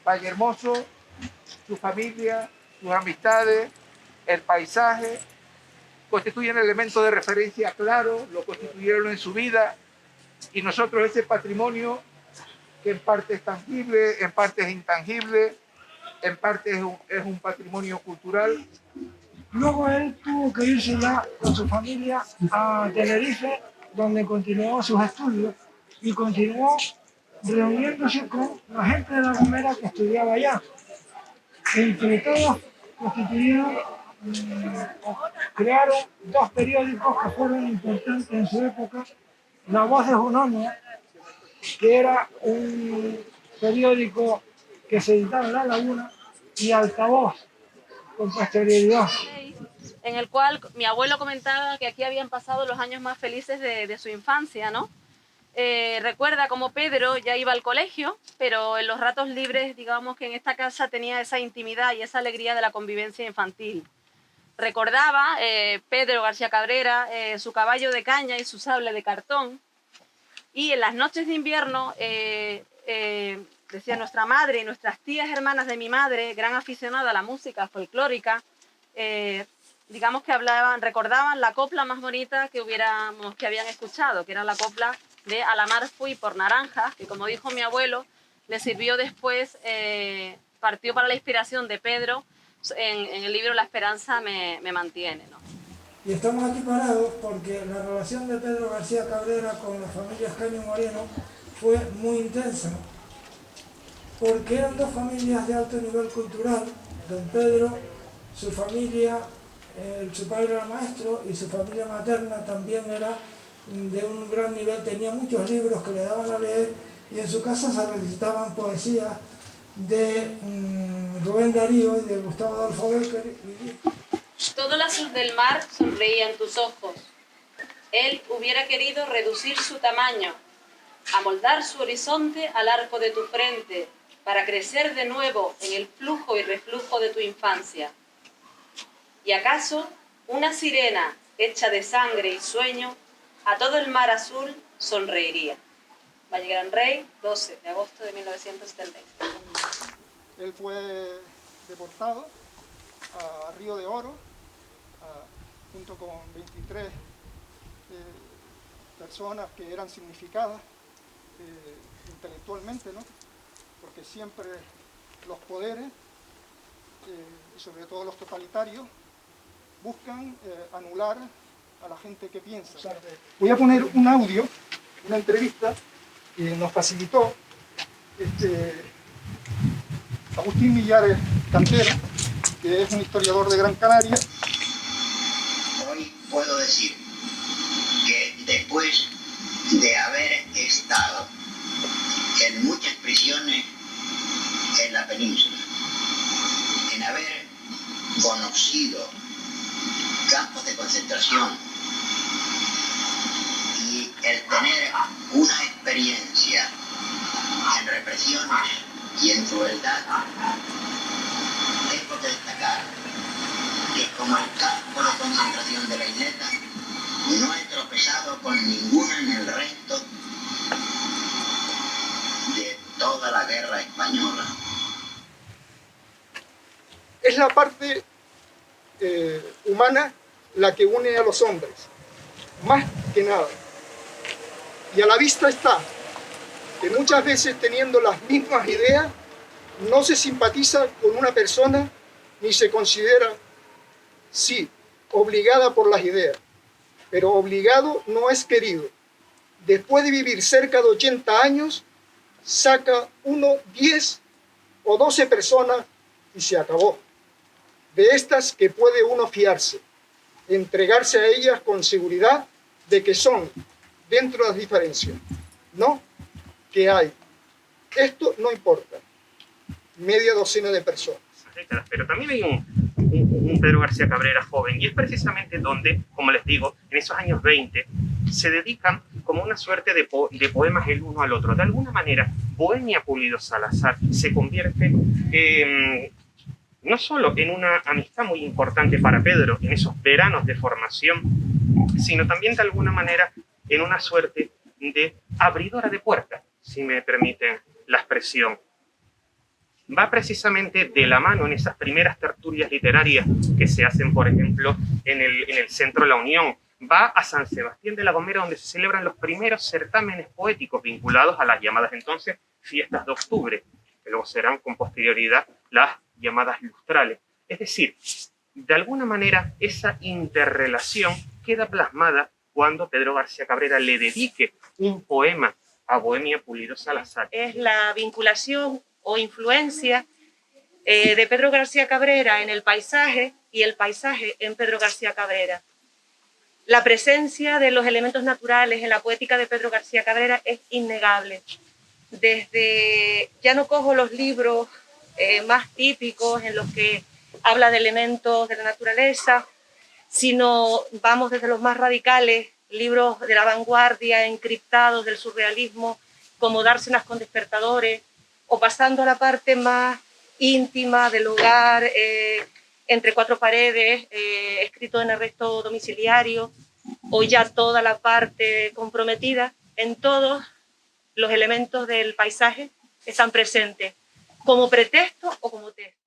Vallehermoso, su familia, sus amistades, el paisaje, constituyen elementos de referencia claro, lo constituyeron en su vida, y nosotros ese patrimonio, que en parte es tangible, en parte es intangible, en parte es un patrimonio cultural. Luego él tuvo que irse ya con su familia a Tenerife, donde continuó sus estudios y continuó reuniéndose con la gente de La Gomera que estudiaba allá. Entre todos constituyeron, crearon dos periódicos que fueron importantes en su época: La Voz de Junonia, que era un periódico que se editaba en La Laguna, y Altavoz, con posterioridad. En el cual mi abuelo comentaba que aquí habían pasado los años más felices de su infancia, ¿no? Recuerda cómo Pedro ya iba al colegio, pero en los ratos libres, digamos que en esta casa tenía esa intimidad y esa alegría de la convivencia infantil. Recordaba Pedro García Cabrera, su caballo de caña y su sable de cartón. Y en las noches de invierno, decía nuestra madre y nuestras tías hermanas de mi madre, gran aficionada a la música folclórica, digamos que recordaban la copla más bonita que habían escuchado, que era la copla de A la mar fui por naranjas, que, como dijo mi abuelo, le sirvió después, partió para la inspiración de Pedro en el libro La esperanza me mantiene, ¿no? Y estamos aquí parados porque la relación de Pedro García Cabrera con la familia Escaño Moreno fue muy intensa, porque eran dos familias de alto nivel cultural. Don Pedro, su familia, su padre era maestro, y su familia materna también era de un gran nivel, tenía muchos libros que le daban a leer, y en su casa se recitaban poesías de Rubén Darío y de Gustavo Adolfo Bécquer. Todo el azul del mar sonreía en tus ojos. Él hubiera querido reducir su tamaño, amoldar su horizonte al arco de tu frente, para crecer de nuevo en el flujo y reflujo de tu infancia. ¿Y acaso una sirena hecha de sangre y sueño a todo el mar azul sonreiría? Valle Gran Rey, 12 de agosto de 1976. Él fue deportado a Río de Oro, junto con 23 personas que eran significadas intelectualmente, ¿no? Porque siempre los poderes, y sobre todo los totalitarios, buscan anular a la gente que piensa. Voy a poner un audio, una entrevista que nos facilitó Agustín Millares Cantero, que es un historiador de Gran Canaria. Hoy puedo decir que después de haber estado en muchas prisiones en la península, en haber conocido campos de concentración y el tener una experiencia en represiones y en crueldad, tengo que destacar que como el campo de concentración de la Isleta, no he tropezado con ninguna en el resto de toda la guerra española. Es la parte humana la que une a los hombres, más que nada. Y a la vista está que muchas veces, teniendo las mismas ideas, no se simpatiza con una persona ni se considera, sí, obligada por las ideas, pero obligado no es querido. Después de vivir cerca de 80 años, saca uno 10 o 12 personas y se acabó. De estas que puede uno fiarse, entregarse a ellas con seguridad de que son, dentro de las diferencias, no que hay. Esto no importa. Media docena de personas. Pero también hay un Pedro García Cabrera joven, y es precisamente donde, como les digo, en esos años 20, se dedican como una suerte de poemas el uno al otro. De alguna manera, Bohemia Pulido Salazar se convierte no solo en una amistad muy importante para Pedro en esos veranos de formación, sino también de alguna manera en una suerte de abridora de puertas, si me permiten la expresión. va precisamente de la mano en esas primeras tertulias literarias que se hacen, por ejemplo, en el Centro La Unión. Va a San Sebastián de la Gomera, donde se celebran los primeros certámenes poéticos vinculados a las llamadas entonces fiestas de octubre, que luego serán con posterioridad las llamadas lustrales. Es decir, de alguna manera esa interrelación queda plasmada cuando Pedro García Cabrera le dedique un poema a Bohemia Pulido Salazar. Es la vinculación o influencia de Pedro García Cabrera en el paisaje y el paisaje en Pedro García Cabrera. La presencia de los elementos naturales en la poética de Pedro García Cabrera es innegable. Ya no cojo los libros más típicos en los que habla de elementos de la naturaleza, sino vamos desde los más radicales, libros de la vanguardia, encriptados del surrealismo, como Dársenas con despertadores, o pasando a la parte más íntima del hogar, entre cuatro paredes, escrito en arresto domiciliario, o ya toda la parte comprometida. En todos los elementos del paisaje están presentes, como pretexto o como texto.